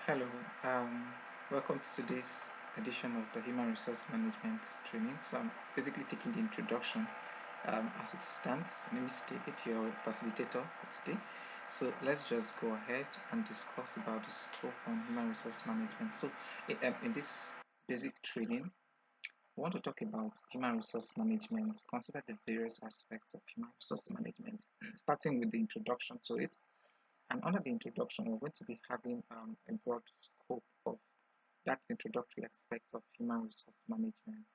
Hello, um, welcome to today's edition of the Human Resource Management training. So I'm basically taking the introduction as it stands. My name is David, your facilitator for today. So let's just go ahead and discuss about the scope on human resource management. So in this basic training, we want to talk about human resource management, consider the various aspects of human resource management, starting with the introduction to it. And under the introduction, we're going to be having a broad scope of that introductory aspect of human resource management.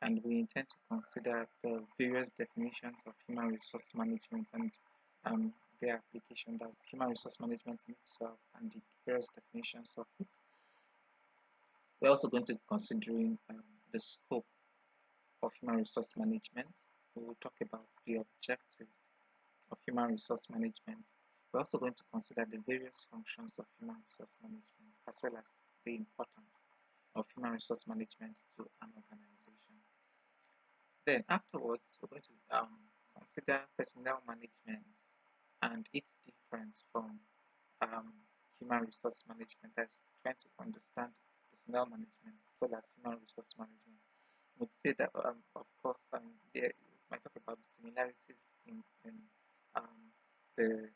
And we intend to consider the various definitions of human resource management and their application. That's human resource management in itself and the various definitions of it. We're also going to be considering the scope of human resource management. We will talk about the objectives of human resource management. We're also going to consider the various functions of human resource management as well as the importance of human resource management to an organization. Then afterwards, we're going to consider personnel management and its difference from um, human resource management. That's trying to understand personnel management as well as human resource management. Would say that, of course, there might talk about the similarities in um, the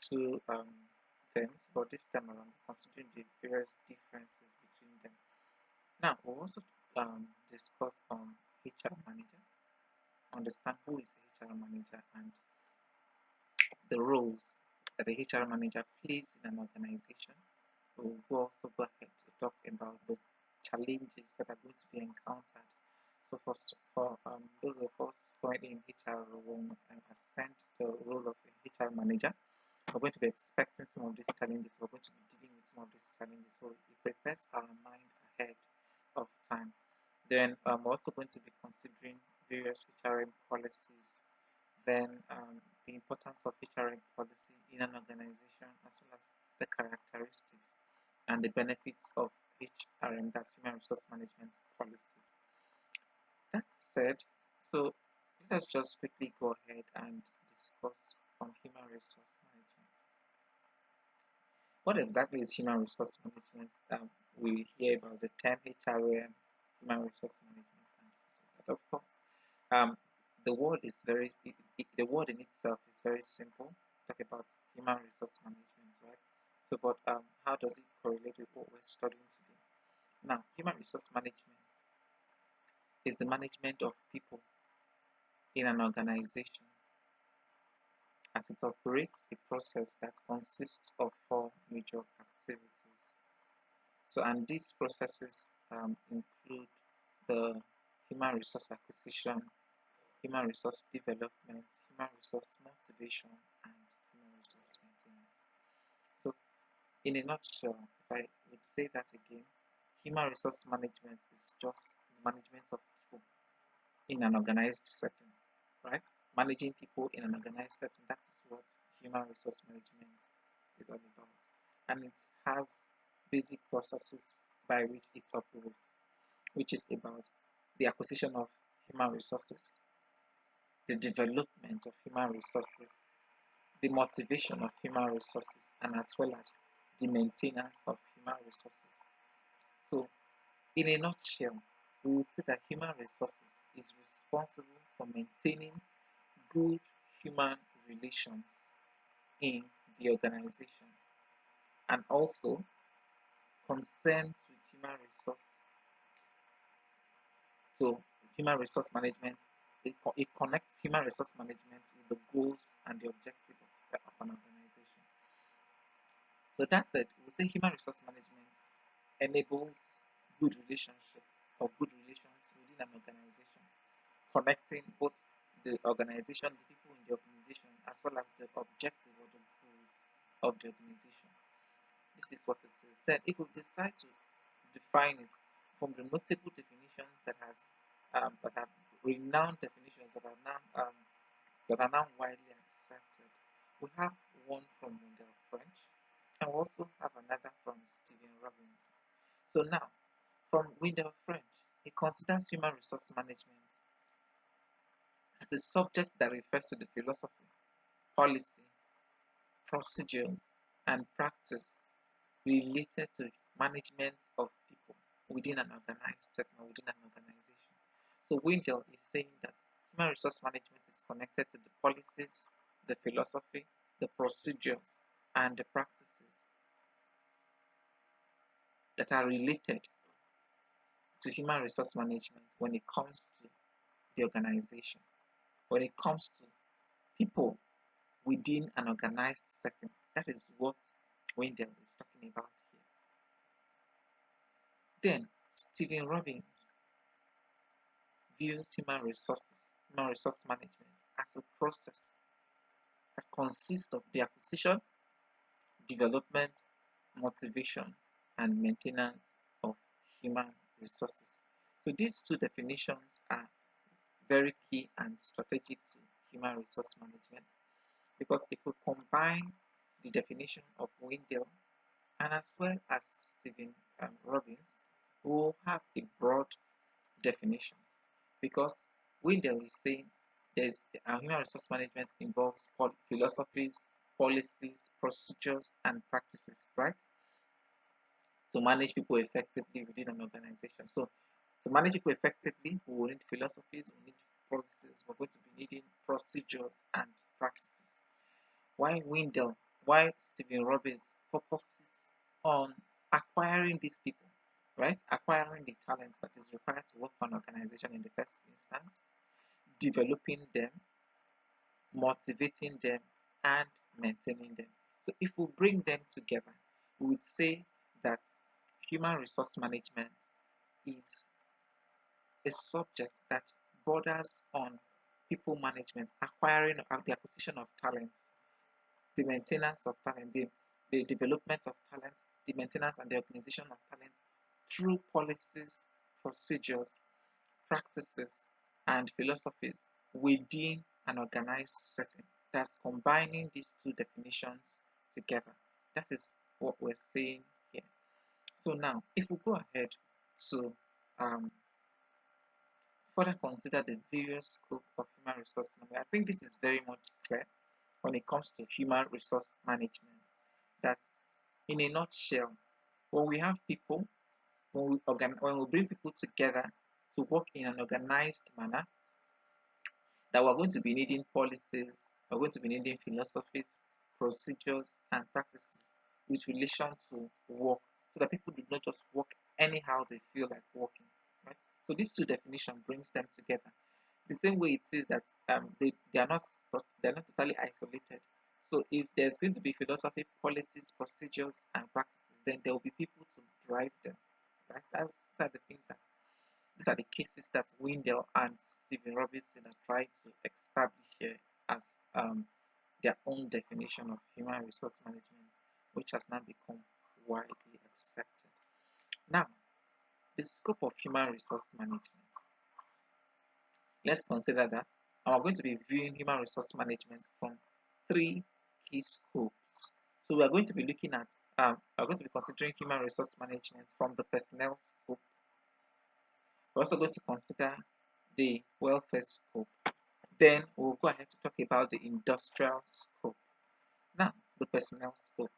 two terms, but this time around, considering the various differences between them. Now, we'll also discuss on HR manager, understand who is the HR manager and the roles that the HR manager plays in an organization. We'll also go ahead to talk about the challenges that are going to be encountered. So for those of us currently in HR will ascend the role of a HR manager, we're going to be expecting some of these challenges. We're going to be dealing with some of these challenges. So it prepares our mind ahead of time. Then we're also going to be considering various HRM policies, then the importance of HRM policy in an organization, as well as the characteristics and the benefits of HRM, that's human resource management policies. That said, so let us just quickly go ahead and discuss on human resource management. What exactly is human resource management? We hear about the term HRM, human resource management, and that. Of course, um, the word is the word in itself is very simple. Talk about human resource management, right? So, but how does it correlate with what we're studying today? Now, human resource management is the management of people in an organization as it operates a process that consists of four major activities. So, and these processes include the human resource acquisition, human resource development, human resource motivation, and human resource maintenance. So, in a nutshell, if I would say that again, human resource management is just the management of people in an organized setting, right? Managing people in an organized setting, that is what human resource management is all about. And it has basic processes by which it operates, which is about the acquisition of human resources, the development of human resources, the motivation of human resources, and as well as the maintenance of human resources. So, in a nutshell, we will say that human resources is responsible for maintaining good human relations in the organization and also concerns with human resource. So, human resource management, it connects human resource management with the goals and the objective of an organization. So that said, we say human resource management enables good relationship or good relations within an organization, connecting both the organization, the people in the organization, as well as the objective or the goals of the organization. This is what it is. Then, if we decide to define it from the notable definitions that are renowned definitions that are now widely accepted, we have one from Mundell French, and we also have another from Stephen Robinson. So now, from Wendell French, he considers human resource management as a subject that refers to the philosophy, policy, procedures, and practice related to management of people within an organized setting or within an organization. So Wingel is saying that human resource management is connected to the policies, the philosophy, the procedures, and the practices that are related to human resource management when it comes to the organization, when it comes to people within an organized setting. That is what Wendell is talking about here. Then, Stephen Robbins views human resource management as a process that consists of the acquisition, development, motivation, and maintenance of human resources. So these two definitions are very key and strategic to human resource management, because if we combine the definition of Wendell and as well as Stephen Robbins, we will have a broad definition, because Wendell is saying there's human resource management involves philosophies, policies, procedures, and practices, right? To manage people effectively within an organization. So to manage people effectively, we will need philosophies, we need policies, we're going to be needing procedures and practices. Why Stephen Robbins focuses on acquiring these people, right? Acquiring the talents that is required to work for an organization in the first instance, developing them, motivating them, and maintaining them. So if we bring them together, we would say that human resource management is a subject that borders on people management, acquiring the acquisition of talents, the maintenance of talent, the development of talent, the maintenance and the organization of talent through policies, procedures, practices, and philosophies within an organized setting. That's combining these two definitions together. That is what we're saying here. So now, if we go ahead to further consider the various scope of human resource management, I think this is very much clear when it comes to human resource management. That, in a nutshell, when we have people, when we bring people together to work in an organized manner, that we're going to be needing policies, we're going to be needing philosophies, procedures, and practices with relation to work, so that people do not just work anyhow they feel like working. Right? So these two definitions brings them together. The same way it says that they're not totally isolated. So if there's going to be philosophy, policies, procedures, and practices, then there will be people to drive them. Right? These are the things that these are the cases that Wendell and Stephen Robinson are trying to establish here as their own definition of human resource management, which has now become widely accepted. Now, the scope of human resource management. Let's consider that. And we're going to be viewing human resource management from three key scopes. So we are going to be looking at, we're going to be considering human resource management from the personnel scope. We're also going to consider the welfare scope. Then we'll go ahead to talk about the industrial scope. Now, the personnel scope.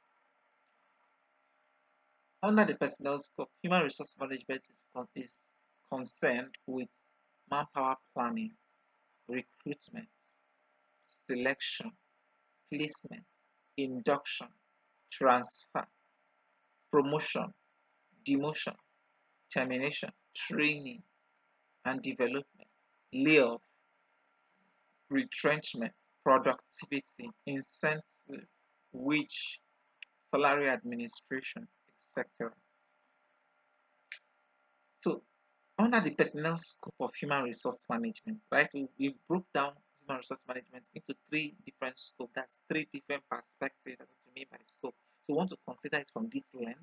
Under the personnel scope, human resource management is concerned with manpower planning, recruitment, selection, placement, induction, transfer, promotion, demotion, termination, training and development, layoff, retrenchment, productivity, incentive, wage, salary administration, etc. So, under the personnel scope of human resource management, right, we broke down human resource management into three different scopes. That's three different perspectives. That's what we mean by scope. So, we want to consider it from this lens,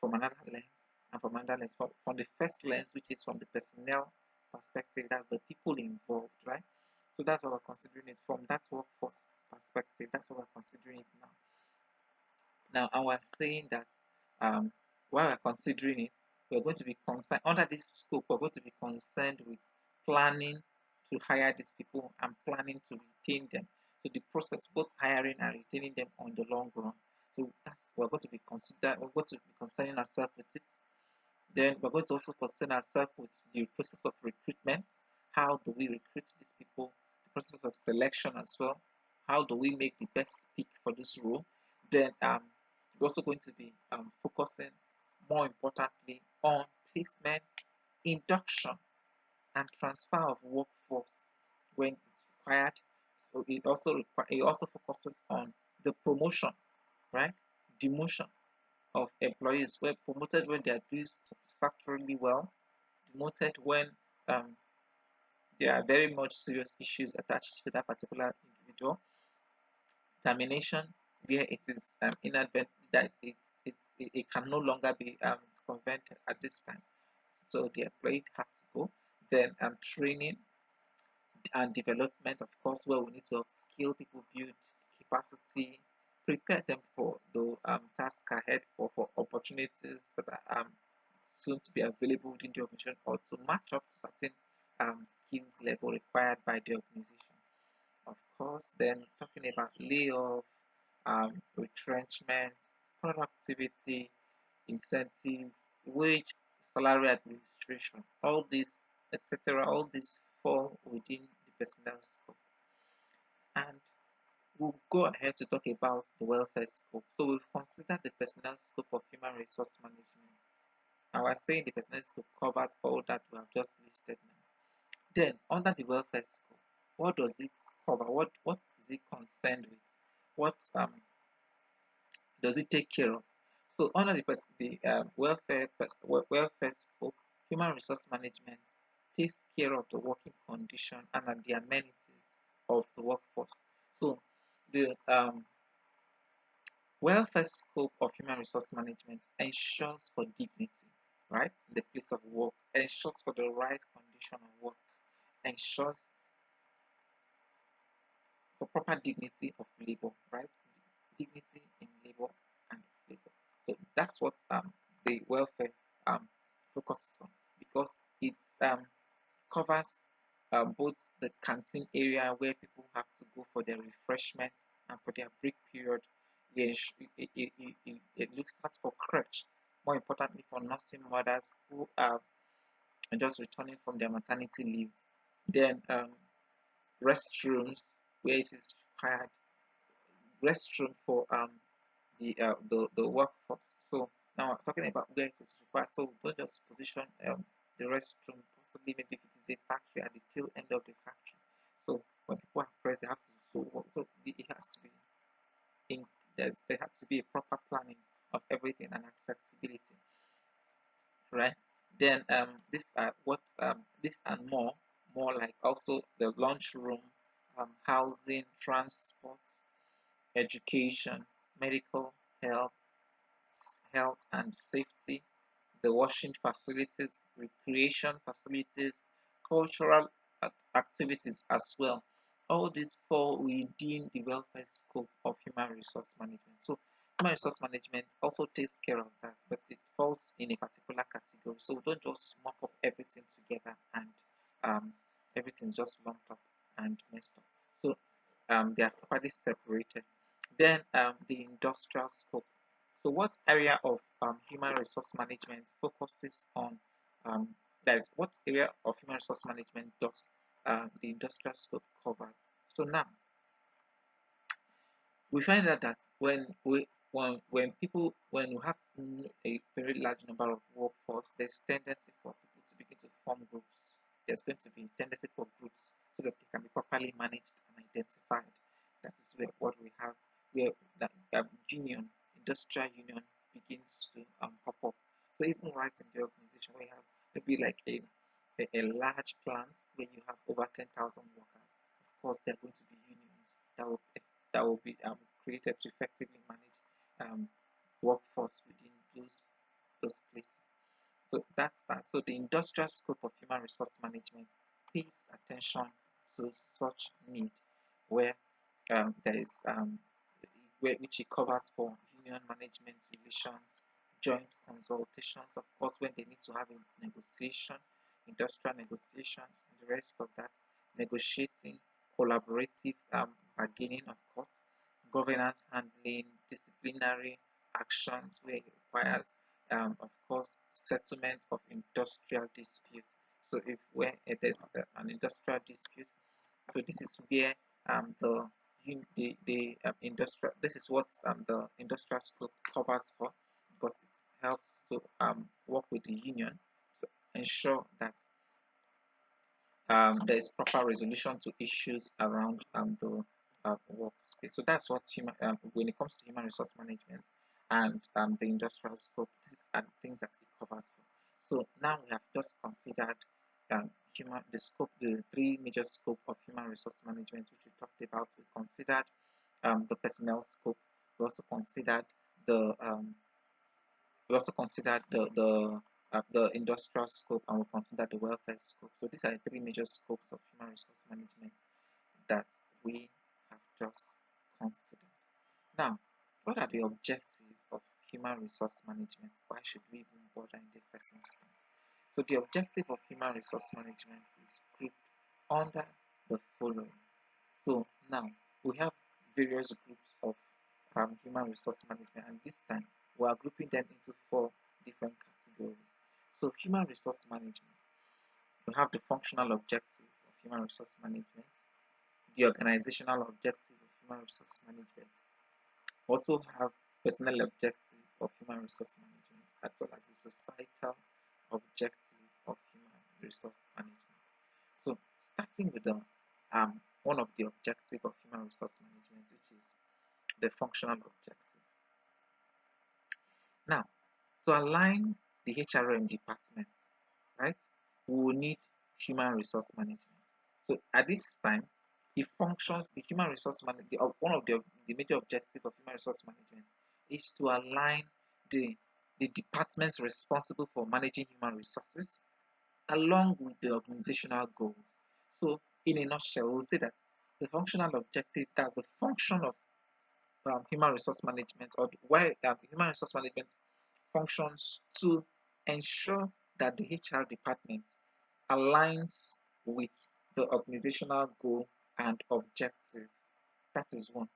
from another lens, and from another lens. From the first lens, which is from the personnel perspective, that's the people involved, right? So that's what we're considering it from that workforce perspective. That's what we're considering it now. Now, I was saying that while we're considering it, we're going to be concerned under this scope. We're going to be concerned with planning to hire these people and planning to retain them. So the process, both hiring and retaining them on the long run. So that's we're going to be concerning ourselves with it. Then we're going to also concern ourselves with the process of recruitment. How do we recruit these people? The process of selection as well. How do we make the best pick for this role? Then we're also going to be focusing more importantly on placement, induction, and transfer of workforce when it's required. So it also focuses on the promotion, right? Demotion of employees were promoted when they are doing satisfactorily well, demoted when um, there are very much serious issues attached to that particular individual, termination where it is inadvertent that it can no longer be circumvented at this time. So the employee has to go. Then training and development, of course, where we need to skill people, build capacity, prepare them for the task ahead for opportunities that are soon to be available within the organization or to match up to certain skills level required by the organization. Of course, then talking about layoff, retrenchment, productivity, incentive, wage, salary administration, all these, etc., all these fall within the personnel scope. And we'll go ahead to talk about the welfare scope. So we've considered the personnel scope of human resource management. I was saying the personnel scope covers all that we have just listed now. Then under the welfare scope, what does it cover? What is it concerned with? What does it take care of? So under the welfare scope, human resource management takes care of the working condition and the amenities of the workforce. So the welfare scope of human resource management ensures for dignity, right, in the place of work, ensures for the right condition of work, ensures for proper dignity of labor, right? Dignity in labor and labor. So that's what the welfare focuses on because it covers both the canteen area where people have to go for their refreshments and for their break period. It looks at for crutch, more importantly for nursing mothers who are just returning from their maternity leaves. Then restrooms where it is required, restroom for the workforce. So now talking about where it is required, so don't just position the restroom possibly maybe if it is a factory at the tail end of the factory. So when people are pressed, they have to it has to be in there has to be a proper planning of everything and accessibility, right? Then this and more like also the lunchroom, housing, transport, education, medical, health, health and safety, the washing facilities, recreation facilities, cultural activities as well. All these fall within the welfare scope of human resource management. So human resource management also takes care of that, but it falls in a particular category. So don't just mop up everything together and um, everything just lumped up and messed up. So they are properly separated. Then the industrial scope. So what area of human resource management focuses on um, that is what area of human resource management does the industrial scope covers. So now we find out that when you have a very large number of workforce, there's tendency for people to begin to form groups. There's going to be tendency for groups so that they can be properly managed and identified. That is where what we have where that union, industrial union begins to pop up. So even right in the organization where you have maybe like a large plant where you have over 10,000 workers, of course there are going to be unions that will be created to effectively manage workforce within those places. So that's that. So the industrial scope of human resource management pays attention to such need where there is which it covers for union management relations, joint consultations, of course, when they need to have a negotiation, industrial negotiations, and the rest of that, negotiating, collaborative bargaining, of course, governance handling, disciplinary actions where it requires, of course, settlement of industrial dispute. So if where there's an industrial dispute, so this is where the industrial, this is what the industrial scope covers for, because it helps to work with the union to ensure that there is proper resolution to issues around the workspace. So that's what when it comes to human resource management and the industrial scope, these are the things that it covers for. So now we have just considered the scope, the three major scope of human resource management, which we talked about. We considered the personnel scope. We also considered the the industrial scope, and we consider the welfare scope. So these are the three major scopes of human resource management that we have just considered. Now, what are the objectives of human resource management? Why should we even bother in the first instance? So the objective of human resource management is grouped under the following. So now we have various groups of human resource management, and this time we are grouping them into four different categories. So human resource management, we have the functional objective of human resource management, the organizational objective of human resource management. We also have personal objective of human resource management, as well as the societal objective of human resource management. So starting with the one of the objective of human resource management, which is the functional objective. Now, to align the HRM department, right, we will need human resource management. So at this time, it functions, the human resource management, one of the major objectives of human resource management is to align the departments responsible for managing human resources along with the organizational goals. So in a nutshell, we'll say that the functional objective, that's the function of human resource management, or why human resource management functions to ensure that the HR department aligns with the organizational goal and objective. That is one.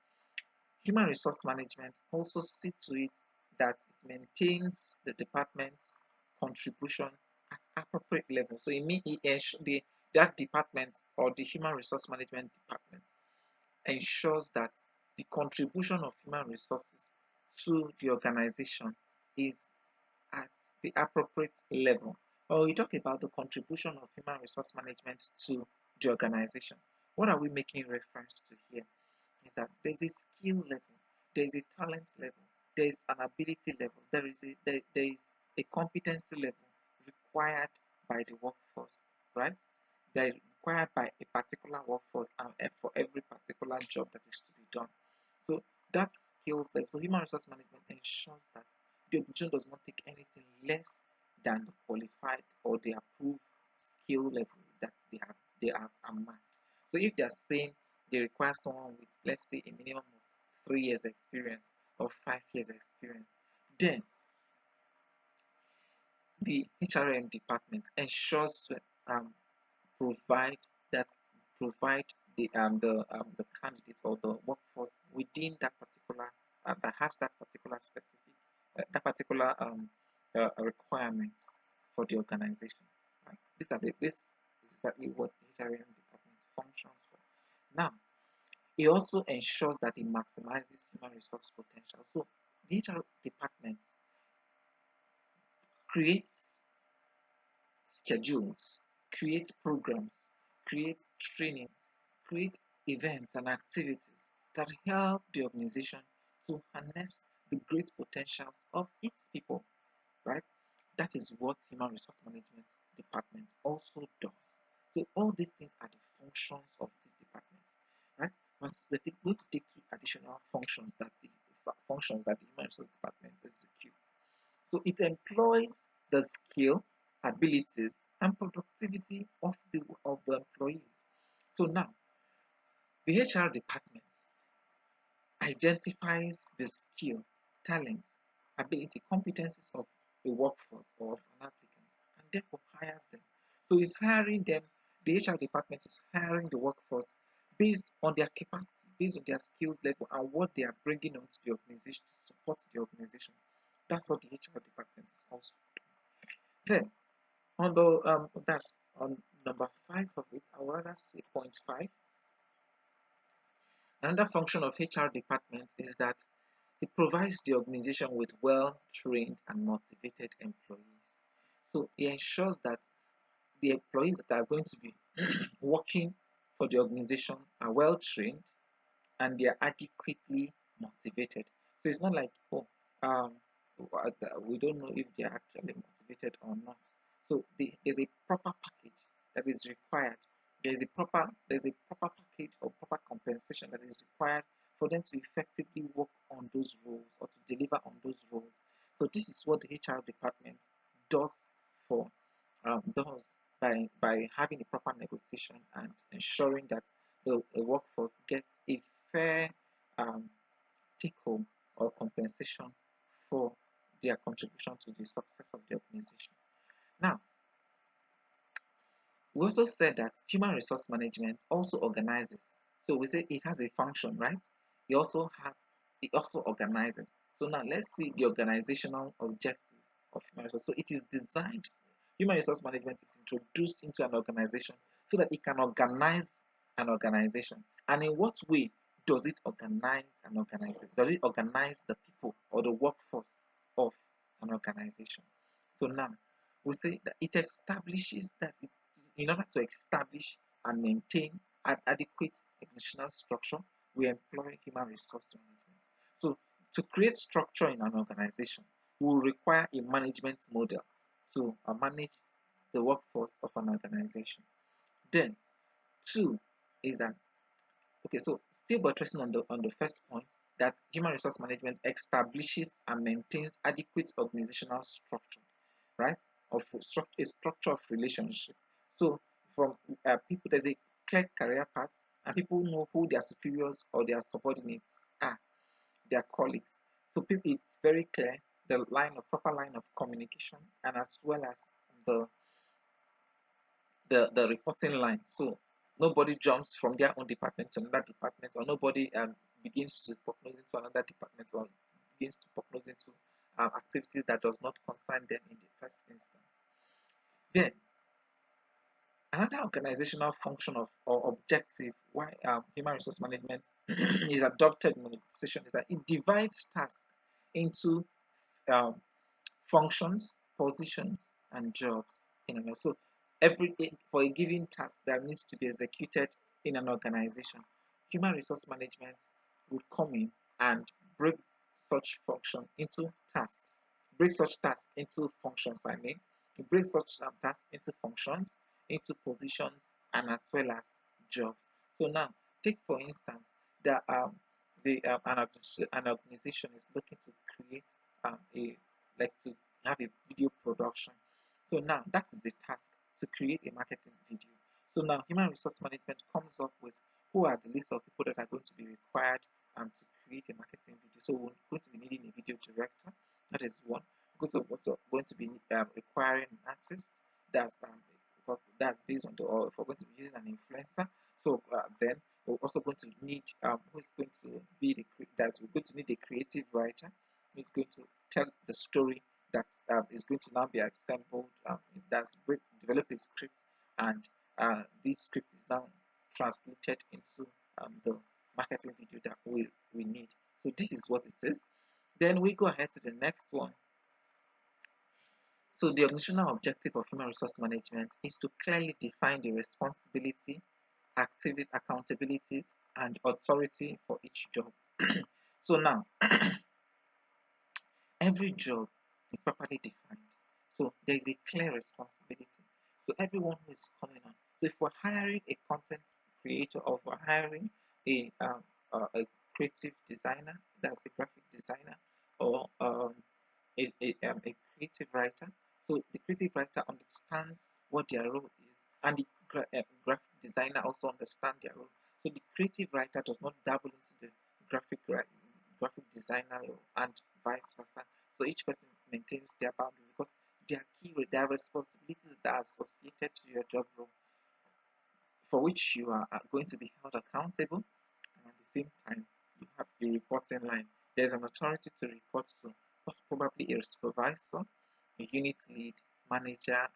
Human resource management also sees to it that it maintains the department's contribution at appropriate level. So it means that department, or the human resource management department, ensures that the contribution of human resources to the organization is at the appropriate level. When we talk about the contribution of human resource management to the organization, what are we making reference to here? Is that there's a skill level, there's a talent level, there's an ability level, there is a competency level required by the workforce, right? They're required by a particular workforce and for every particular job that is to be done. So that skills level, so human resource management ensures that the organization does not take anything less than the qualified or the approved skill level that they have amassed. So if they're saying they require someone with, let's say, a minimum of 3 years experience or 5 years experience, then the HRM department ensures to provide that provide the candidate or the workforce within that particular that has that particular specific that particular requirements for the organization. Right? This is exactly what the HRM department functions for. Now, it also ensures that it maximizes human resource potential. So the HR department creates schedules, create programs, create trainings, create events and activities that help the organization to harness the great potentials of its people, right? That is what human resource management department also does. So all these things are the functions of this department, right? We're going to take two additional functions that the human resource department executes. So it employs the skill, abilities, and productivity of the employees. So now the HR department identifies the skill, talent, ability, competencies of a workforce or of an applicant, and therefore hires them. So it's hiring them, the HR department is hiring the workforce based on their capacity, based on their skills level, and what they are bringing onto the organization to support the organization. That's what the HR department is also doing. Then, on the that's on number 5 of it, I would rather say point 5. Another function of HR department is that it provides the organization with well-trained and motivated employees. So it ensures that the employees that are going to be working for the organization are well-trained and they are adequately motivated. So it's not like, oh, um, we don't know if they are actually motivated or not. So there's a proper package that is required. There's a proper package or proper compensation that is required for them to effectively work on those roles or to deliver on those roles. So this is what the HR department does for does by having a proper negotiation and ensuring that the workforce gets a fair um, take home or compensation for their contribution to the success of the organization. Now, we also said that human resource management also organizes. So we say it has a function, right? It also organizes. So now let's see the organizational objective of human resource. So it is designed, human resource management is introduced into an organization so that it can organize an organization. And in what way does it organize an organization? Does it organize the people or the workforce of an organization? So now we say that it establishes that in order to establish and maintain an adequate organizational structure, we employ human resource management. So to create structure in an organization, we will require a management model to manage the workforce of an organization. Then, two is that, okay, so still buttressing on the first point, that human resource management establishes and maintains adequate organizational structure, right? Of a structure of relationship. So from people, there's a clear career path, and people know who their superiors or their subordinates are, their colleagues. So people, it's very clear the proper line of communication, and as well as the the reporting line. So nobody jumps from their own department to another department, or nobody begins to prognose into another department, or begins to prognose into activities that does not concern them in the first instance. Then another organizational function of or objective why human resource management is adopted in organization is that it divides tasks into um, functions, positions, and jobs in an so for a given task that needs to be executed in an organization, human resource management would come in and break such function into tasks, break such tasks into functions. I mean, it breaks such tasks into functions, into positions, and as well as jobs. So now, take for instance that an organization is looking to create a like to have a video production. So now that is the task, to create a marketing video. So now human resource management comes up with who are the list of people that are going to be required to create a marketing video. So we're going to be needing a video director. That is one. Because of what's going to be requiring an artist. That's based on or if we're going to be using an influencer. So then we're also going to need who's going to be we're going to need a creative writer who's going to tell the story that is going to now be assembled. Develop a script, and this script is now translated into the marketing video that we need. So this is what it is. Then we go ahead to the next one. So the organizational objective of human resource management is to clearly define the responsibility, activity, accountabilities, and authority for each job. So now every job is properly defined. So there is a clear responsibility. So everyone who is coming on. So if we're hiring a content creator, or if we're hiring a creative designer, that's a graphic designer, or a creative writer. So the creative writer understands what their role is, and the graphic designer also understands their role. So the creative writer does not dabble into the graphic designer role, and vice versa. So each person maintains their boundary because their responsibilities that are associated to your job role. for which you are going to be held accountable, and at the same time, you have a reporting line. There's an authority to report to, most probably a supervisor, a unit lead, manager,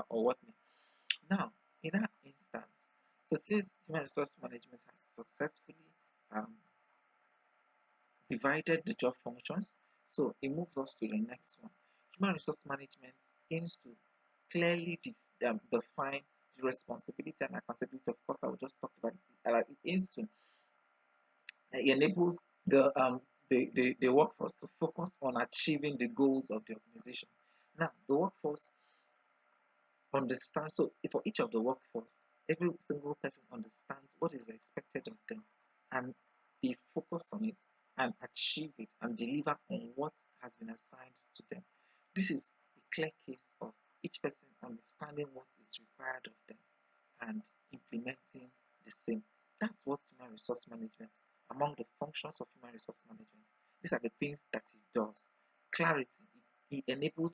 or what. Now, in that instance, so since human resource management has successfully um, divided the job functions, so it moves us to the next one. Human resource management aims to clearly define the responsibility and accountability. Of course, I will just talk about it. It aims to it enables the workforce to focus on achieving the goals of the organization. Now, the workforce understand. So for each of the workforce, every single person understands what is expected of them, and they focus on it and achieve it and deliver on what has been assigned to them. This is a clear case of each person understanding what is required of them and implementing the same. That's what human resource management, among the functions of human resource management, these are the things that it does. Clarity, it enables